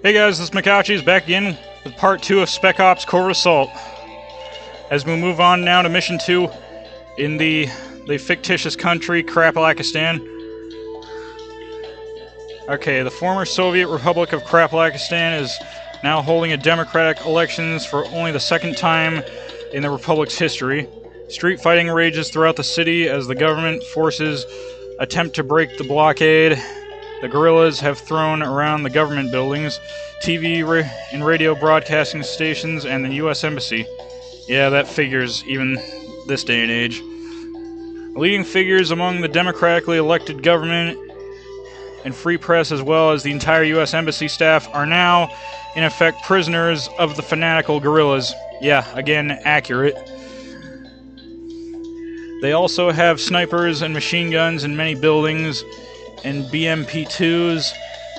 Hey guys, this is Makauchi is back again with part 2 of Spec Ops Covert Assault. As we move on now to mission 2 in the fictitious country Kraplakistan. Okay, the former Soviet Republic of Kraplakistan is now holding a democratic elections for only the second time in the republic's history. Street fighting rages throughout the city as the government forces attempt to break the blockade. The guerrillas have thrown around the government buildings, TV and radio broadcasting stations, and the U.S. Embassy. Yeah, that figures even this day and age. Leading figures among the democratically elected government and free press, as well as the entire U.S. Embassy staff, are now, in effect, prisoners of the fanatical guerrillas. Yeah, again, accurate. They also have snipers and machine guns in many buildings, and BMP-2s,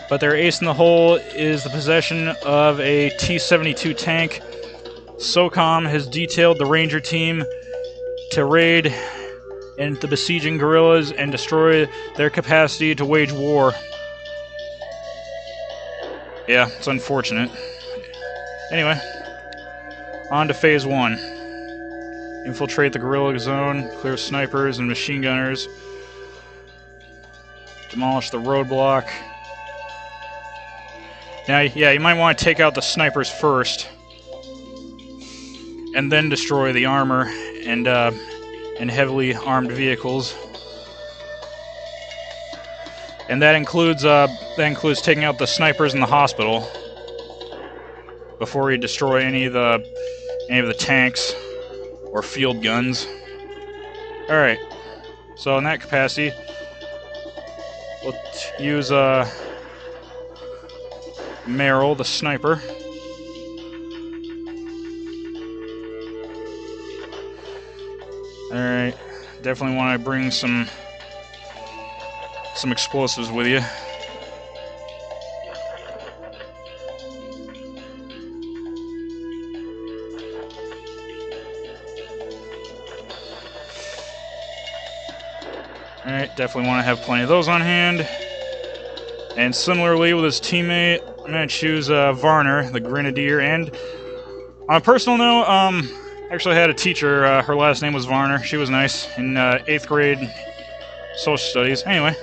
but their ace in the hole is the possession of a T-72 tank. SOCOM has detailed the Ranger team to raid and the besieging guerrillas and destroy their capacity to wage war. Yeah, it's unfortunate. Anyway, on to Phase 1. Infiltrate the guerrilla zone, clear snipers and machine gunners, demolish the roadblock. Now, yeah, you might want to take out the snipers first, and then destroy the armor and heavily armed vehicles. And that includes taking out the snipers in the hospital before you destroy any of the tanks or field guns. All right. So in that capacity, we'll use Merrill, the sniper. Alright, definitely want to bring some explosives with you. Alright, definitely want to have plenty of those on hand. And similarly with his teammate, I'm going to choose Varner, the Grenadier. And on a personal note, actually had a teacher, her last name was Varner. She was nice in 8th grade social studies. Anyway.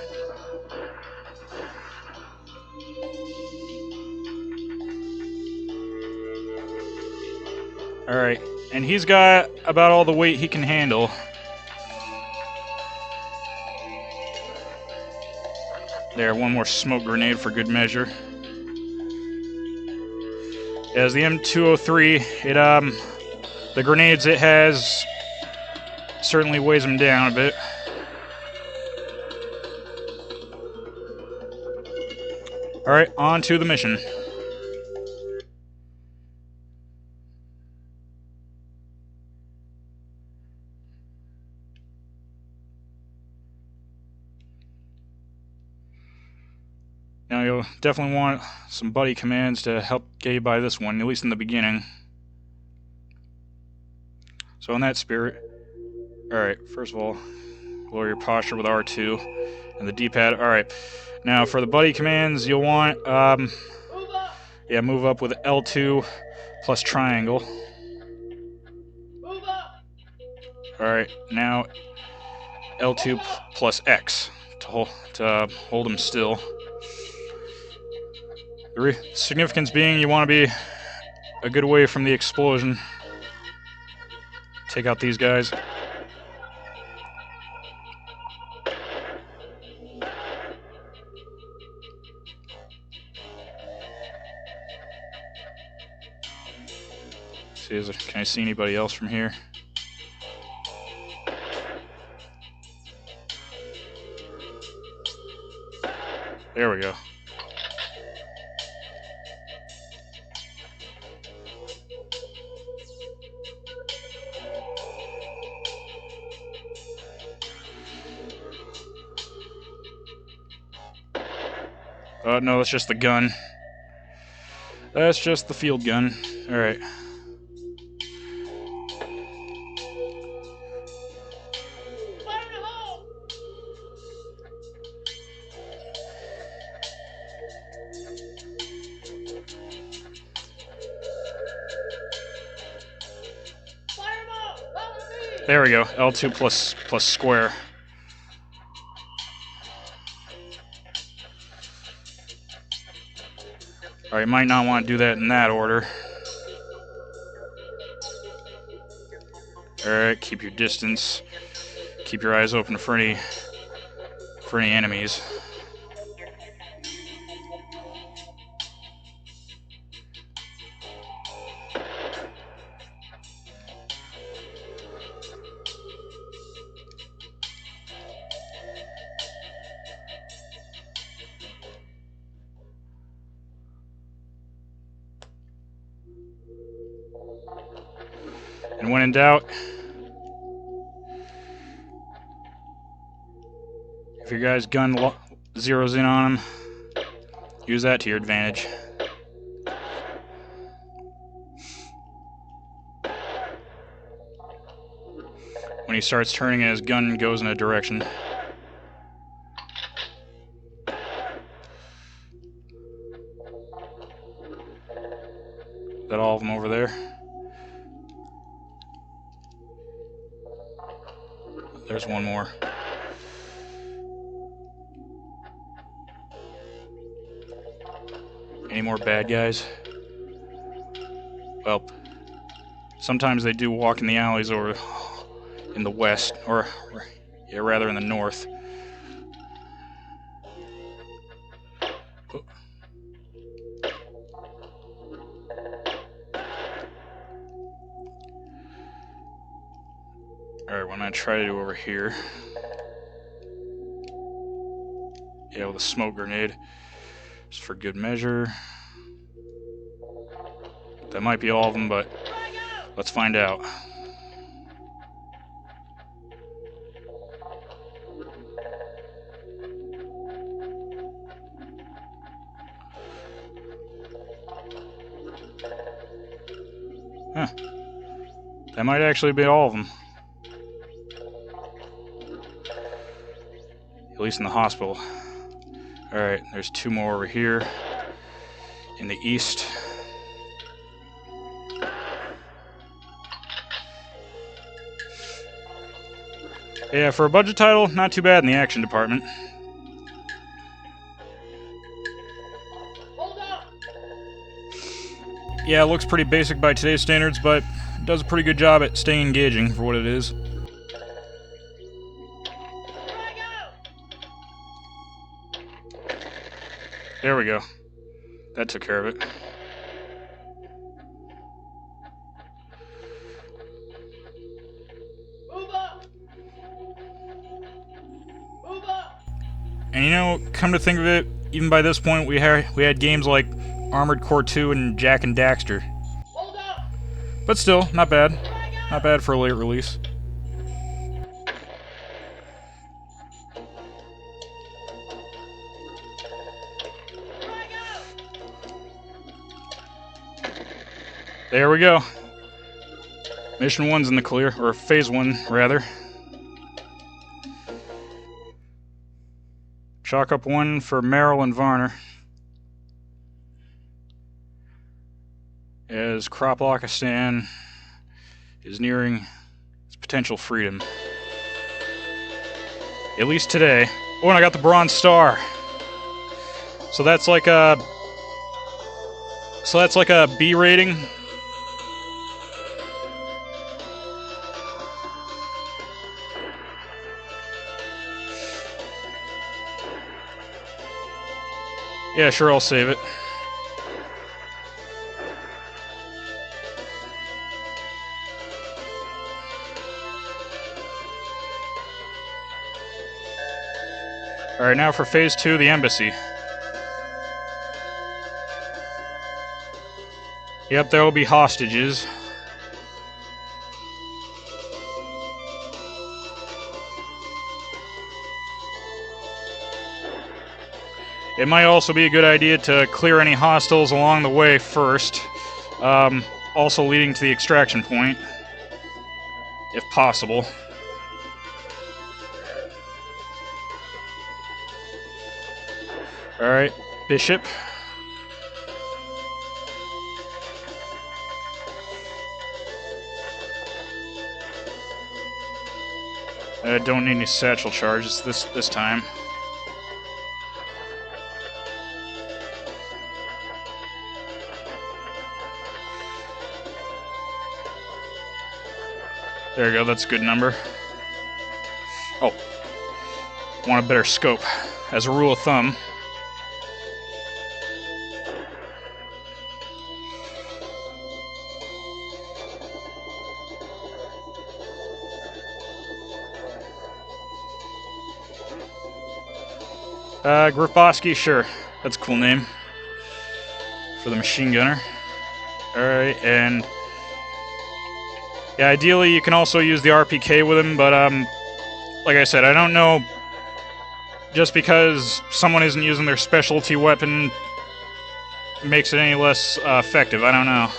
Alright, and he's got about all the weight he can handle. There, one more smoke grenade for good measure. As the M203, the grenades it has certainly weighs them down a bit. Alright, on to the mission. Now you'll definitely want some buddy commands to help get you by this one, at least in the beginning. So in that spirit, alright, first of all, lower your posture with R2 and the D-pad. Alright, now for the buddy commands, you'll want, move up with L2 plus triangle. Alright, now L2 plus X to hold them still. The significance being you want to be a good way from the explosion. Take out these guys. See, can I see anybody else from here? There we go. No, that's just the gun. That's just the field gun. Alright. There we go. L2 plus square. Alright, might not want to do that in that order. Alright, keep your distance. Keep your eyes open for any enemies. And when in doubt, if your guy's gun zeroes in on him, use that to your advantage. When he starts turning and his gun goes in a direction. Is that all of them over there? There's one more. Any more bad guys? Well, sometimes they do walk in the alleys over in the west, or yeah, rather in the north. Alright, what I'm going to try to do over here. Yeah, with a smoke grenade. Just for good measure. That might be all of them, but let's find out. Huh. That might actually be all of them. At least in the hospital. Alright, there's two more over here in the east. Yeah, for a budget title, not too bad in the action department. Yeah, it looks pretty basic by today's standards, but it does a pretty good job at staying engaging for what it is. There we go. That took care of it. And you know, come to think of it, even by this point we had games like Armored Core 2 and Jak and Daxter. But still, not bad. Not bad for a late release. There we go. Mission 1's in the clear, or Phase 1, rather. Chalk up 1 for Merrill and Varner. As Kraplakistan is nearing its potential freedom. At least today. Oh, and I got the Bronze Star. So that's like a B rating. Yeah, sure, I'll save it. Alright, now for Phase 2, the Embassy. Yep, there will be hostages. It might also be a good idea to clear any hostiles along the way first, also leading to the extraction point, if possible. Alright, Bishop. I don't need any satchel charges this time. There you go, that's a good number. Oh, want a better scope. As a rule of thumb, Grafosky, sure. That's a cool name for the machine gunner. Alright, and yeah, ideally you can also use the RPK with him, but like I said, I don't know, just because someone isn't using their specialty weapon makes it any less effective. I don't know.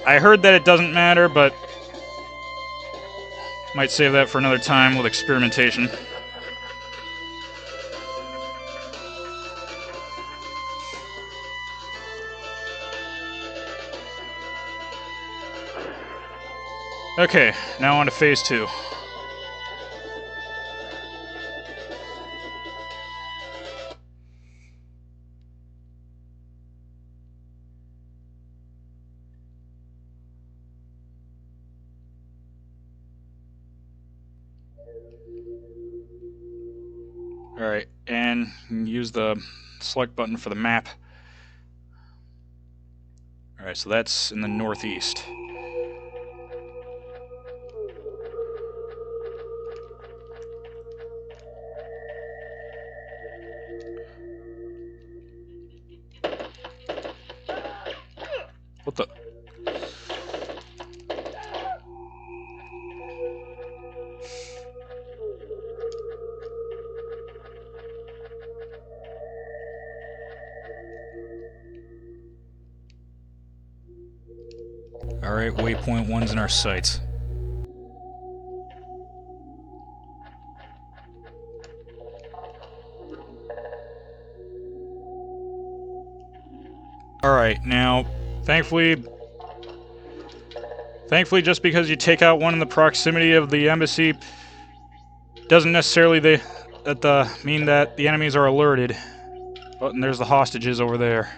I heard that it doesn't matter, but might save that for another time with experimentation. Okay, now on to phase 2. Alright, and use the select button for the map. Alright, so that's in the northeast. What the? Alright, waypoint 1's in our sights. Alright, now, thankfully, just because you take out one in the proximity of the embassy doesn't necessarily mean that the enemies are alerted. Oh, and there's the hostages over there.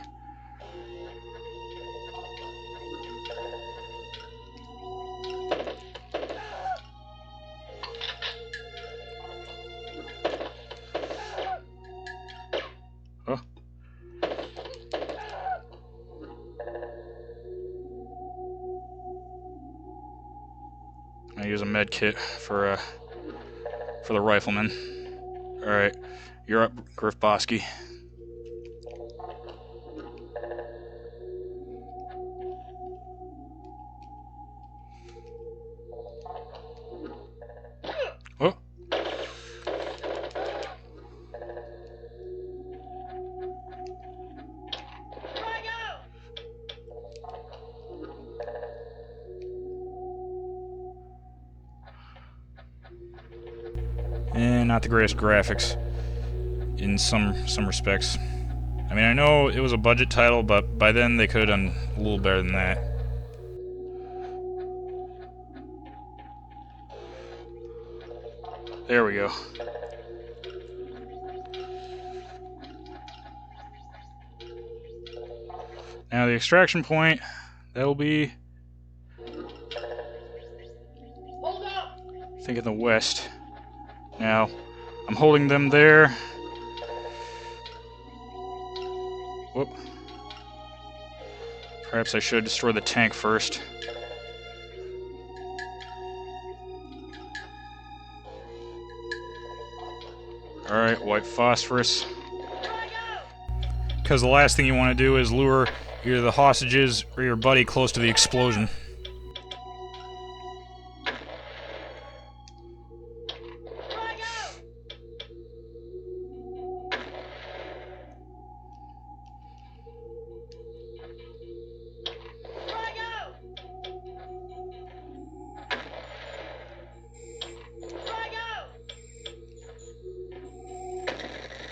Oh. I use a med kit for the rifleman. Alright, you're up, Grafosky. Oh. And not the greatest graphics in some respects. I mean, I know it was a budget title, but by then they could have done a little better than that. There we go. Now the extraction point, that'll be, I think, in the west. Now, I'm holding them there. Whoop. Perhaps I should destroy the tank first. Alright, white phosphorus. Because the last thing you want to do is lure either the hostages or your buddy close to the explosion.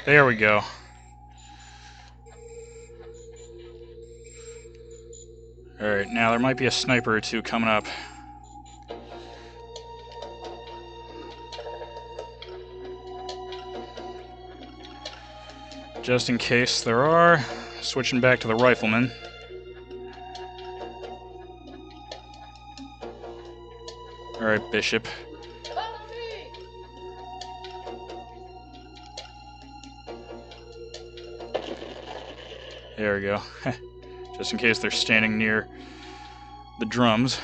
There we go. Alright, now there might be a sniper or two coming up. Just in case there are. Switching back to the rifleman. Alright, Bishop. There we go. Just in case they're standing near the drums.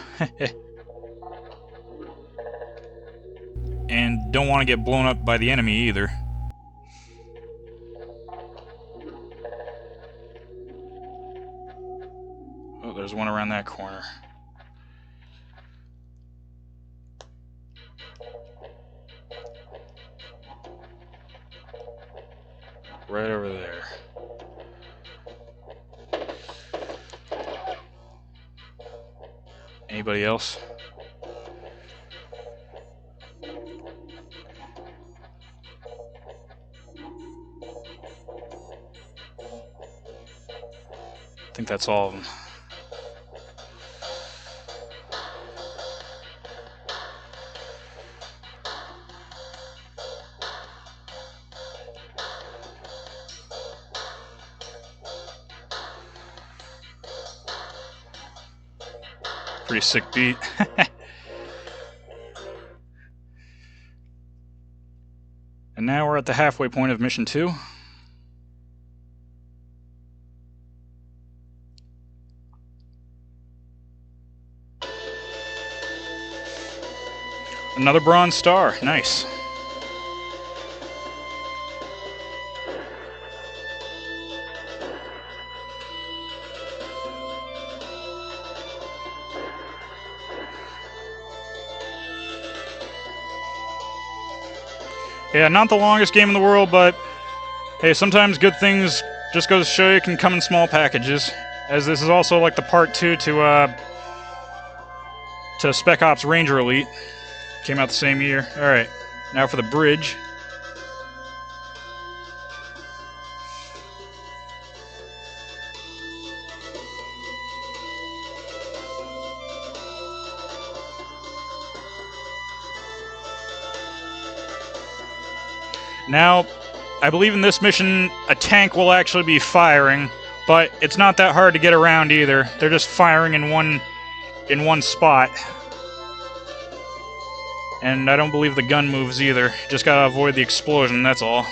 And don't want to get blown up by the enemy either. Oh, there's one around that corner. Right over there. Anybody else? I think that's all of them. Pretty sick beat. And now we're at the halfway point of Mission 2. Another bronze star. Nice. Yeah, not the longest game in the world, but hey, sometimes good things just goes to show you can come in small packages. As this is also like the part 2 to Spec Ops Ranger Elite. Came out the same year. Alright, now for the bridge. Now, I believe in this mission, a tank will actually be firing, but it's not that hard to get around either. They're just firing in one spot. And I don't believe the gun moves either. Just gotta avoid the explosion, that's all.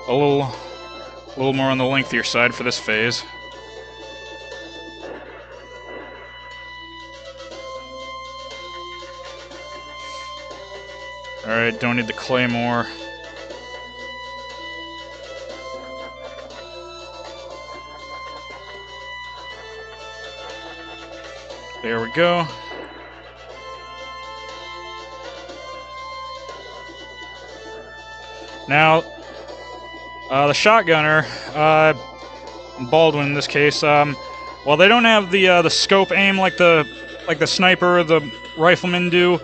A little more on the lengthier side for this phase. Alright, don't need the claymore. There we go. Now, the shotgunner, Baldwin in this case, while they don't have the scope aim like the sniper or the rifleman do,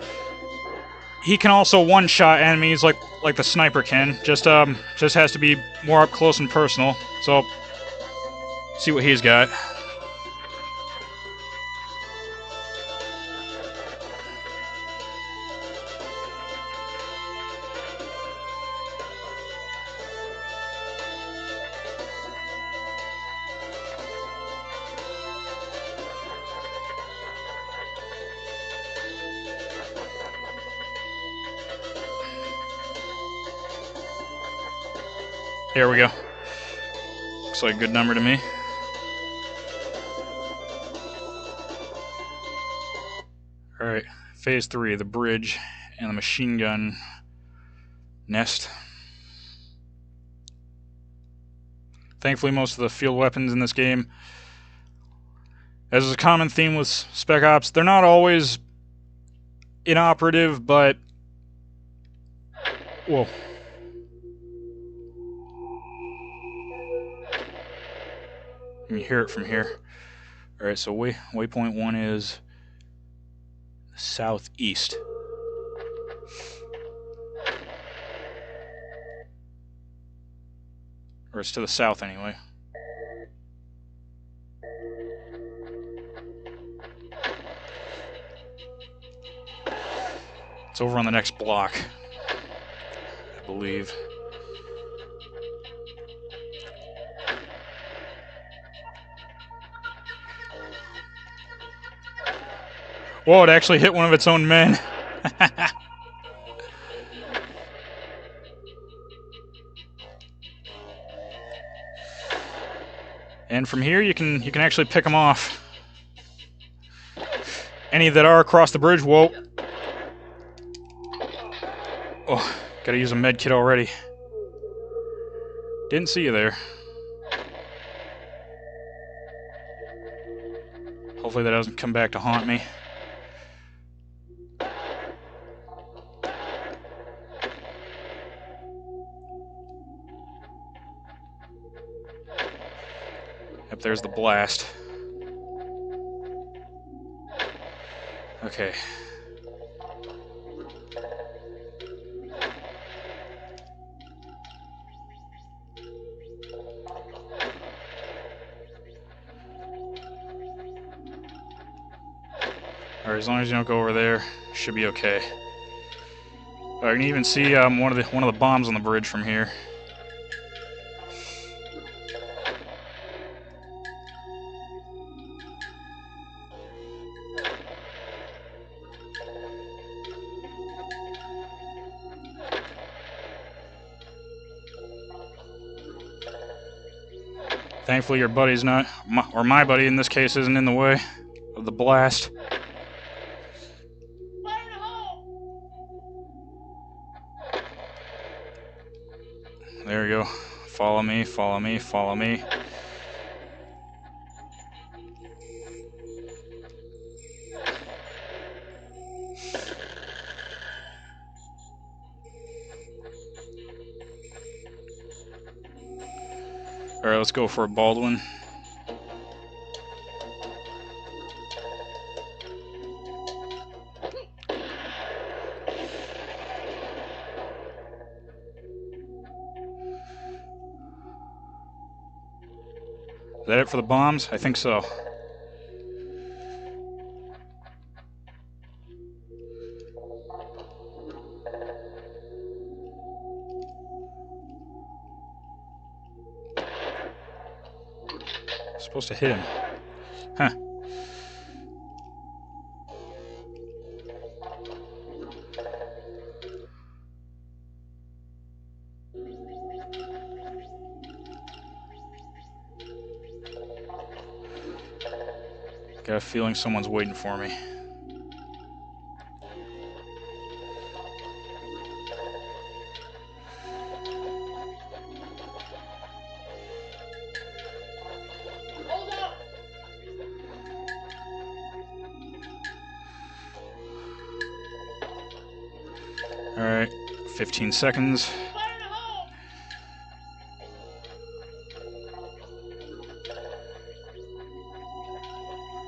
he can also one-shot enemies like the sniper can. Just has to be more up close and personal. So, see what he's got. Here we go. Looks like a good number to me. Alright, phase 3, the bridge and the machine gun nest. Thankfully, most of the field weapons in this game, as is a common theme with Spec Ops, they're not always inoperative, but... Whoa. You can hear it from here. Alright, so waypoint 1 is southeast. Or it's to the south anyway. It's over on the next block, I believe. Whoa, it actually hit one of its own men. And from here you can actually pick them off. Any that are across the bridge, whoa. Oh, gotta use a med kit already. Didn't see you there. Hopefully that doesn't come back to haunt me. Yep, there's the blast. Okay. Alright, as long as you don't go over there, should be okay. I can even see one of the bombs on the bridge from here. Thankfully your buddy's not, or my buddy in this case, isn't in the way of the blast. There we go. Follow me, follow me, follow me. Alright, let's go for a Baldwin. Is that it for the bombs? I think so. Supposed to hit him. Huh. Got a feeling someone's waiting for me. Alright, 15 seconds.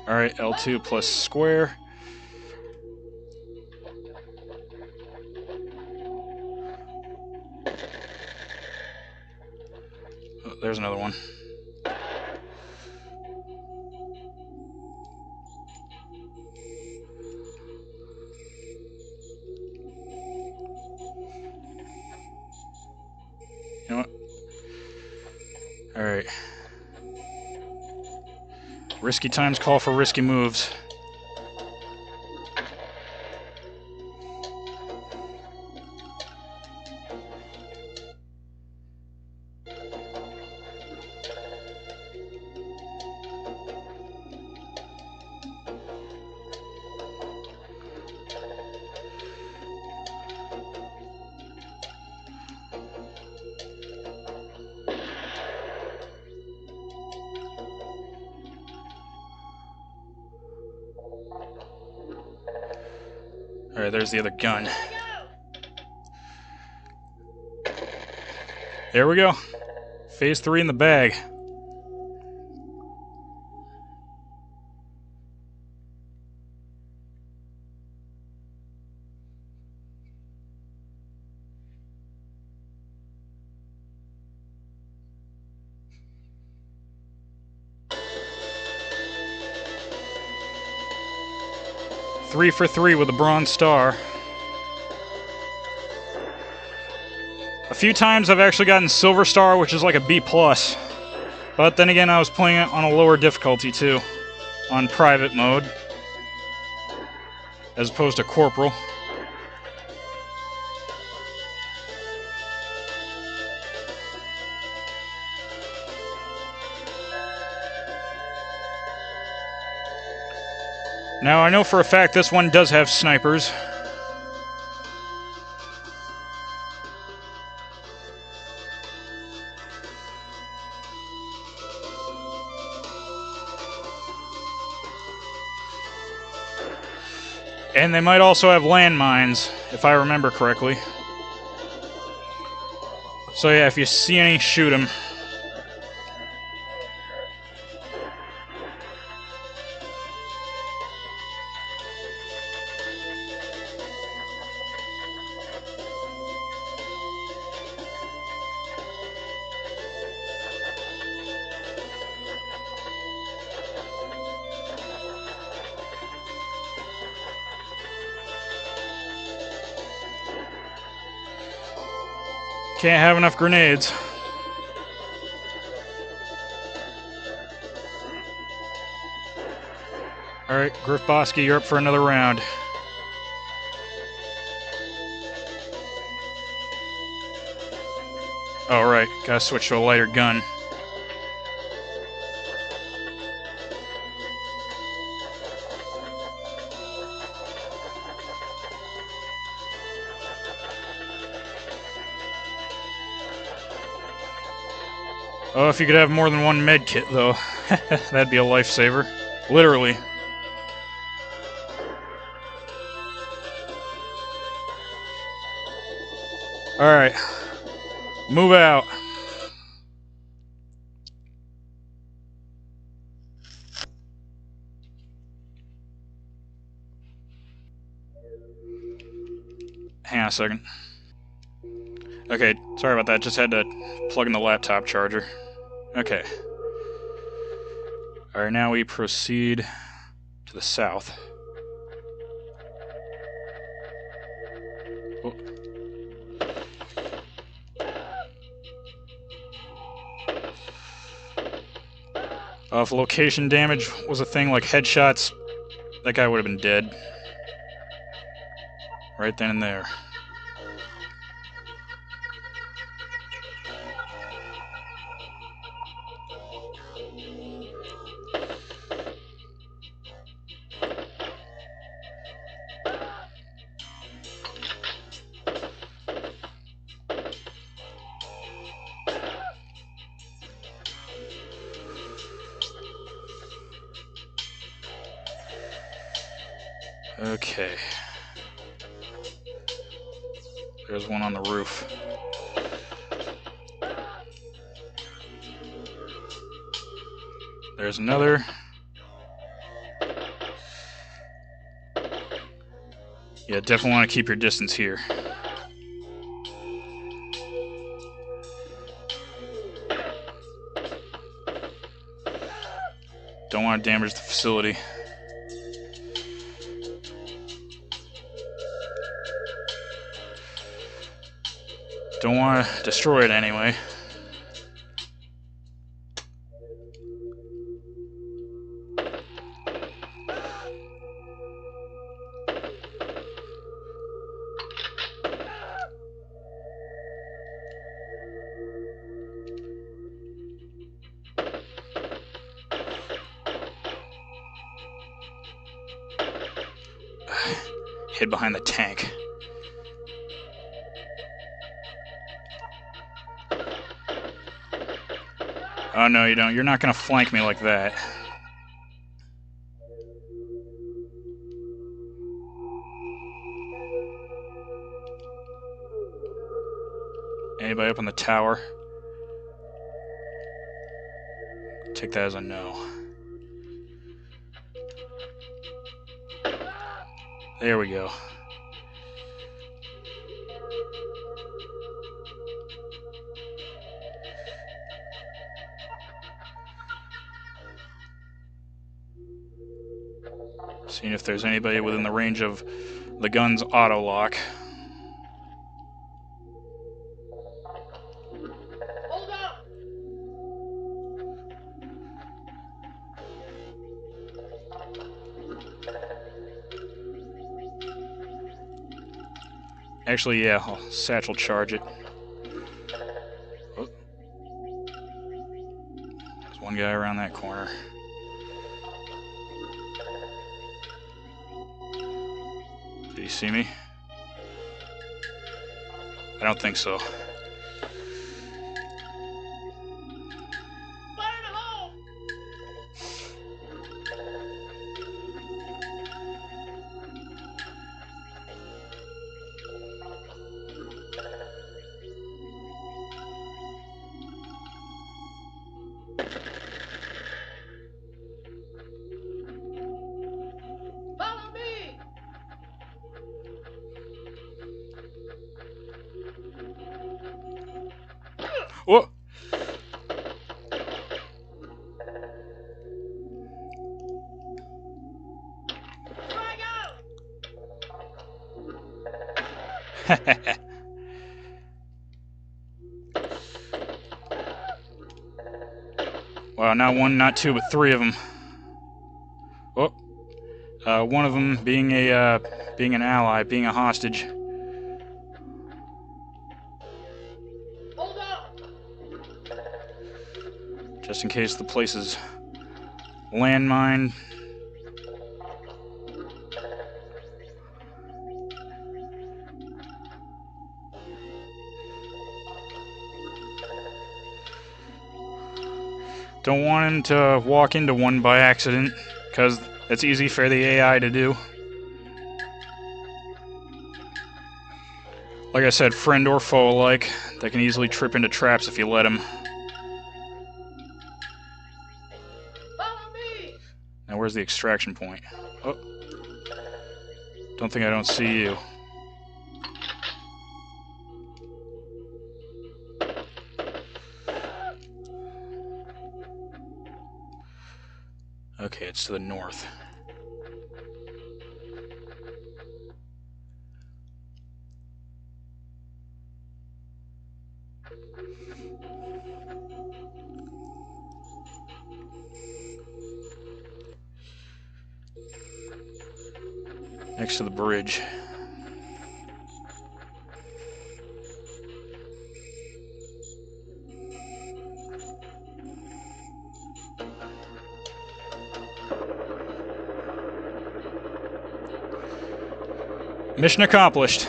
Alright, L2 plus square. Oh, there's another one. You know what? Alright. Risky times call for risky moves. Alright, there's the other gun. There we go. Phase 3 in the bag. 3 for 3 with a bronze star. A few times I've actually gotten silver star, which is like a B+. But then again, I was playing it on a lower difficulty too, on private mode, as opposed to corporal. Now, I know for a fact this one does have snipers. And they might also have landmines, if I remember correctly. So yeah, if you see any, shoot them. Can't have enough grenades. Alright, Griff Bosky, you're up for another round. Alright, gotta switch to a lighter gun. Oh, if you could have more than one med kit, though. That'd be a lifesaver. Literally. Alright. Move out. Hang on a second. Okay, sorry about that. Just had to plug in the laptop charger. Okay. Alright, now we proceed to the south. Oh. If location damage was a thing like headshots, that guy would have been dead. Right then and there. Okay. There's one on the roof. There's another. Yeah, definitely want to keep your distance here. Don't want to damage the facility. Don't want to destroy it anyway. Hid behind the tank. Oh no, you don't. You're not gonna flank me like that. Anybody up on the tower? Take that as a no. There we go. Seeing if there's anybody within the range of the gun's auto lock. Hold up! Actually, yeah, I'll satchel charge it. Oh. There's one guy around that corner. Did he see me? I don't think so. Fire in the hole! Follow me! Whoa! Frag out! Wow, not one, not two, but three of them. Oh, one of them being an ally, being a hostage. Hold up! Just in case the place is landmine. Don't want him to walk into one by accident, because that's easy for the AI to do. Like I said, friend or foe alike, they can easily trip into traps if you let them. Follow me! Now where's the extraction point? Oh. Don't think I don't see you. Okay, it's to the north. Next to the bridge. Mission accomplished.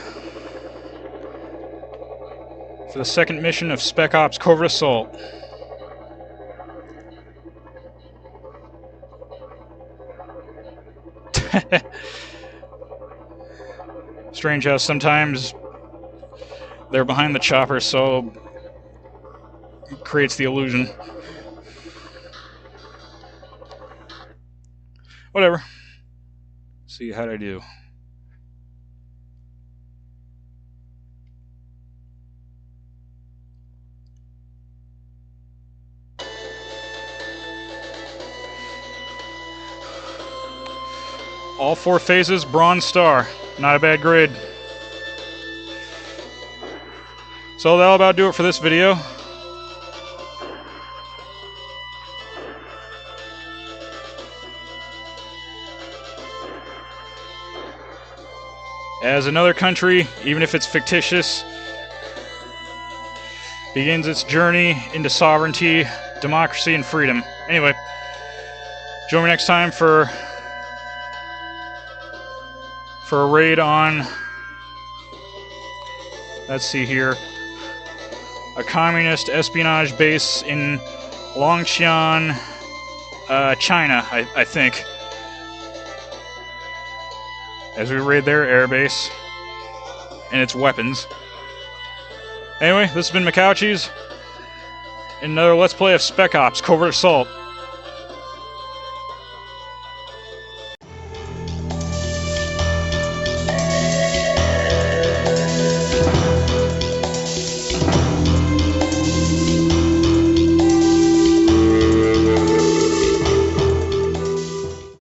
For the second mission of Spec Ops Covert Assault. Strange how sometimes they're behind the chopper, so it creates the illusion. Whatever. See how'd I do. All 4 phases, Bronze Star. Not a bad grade. So that'll about do it for this video. As another country, even if it's fictitious, begins its journey into sovereignty, democracy, and freedom. Anyway, join me next time for a raid on, let's see here, a communist espionage base in Longqian, China, I think. As we raid their airbase and its weapons. Anyway, this has been Macouchies in another Let's Play of Spec Ops Covert Assault.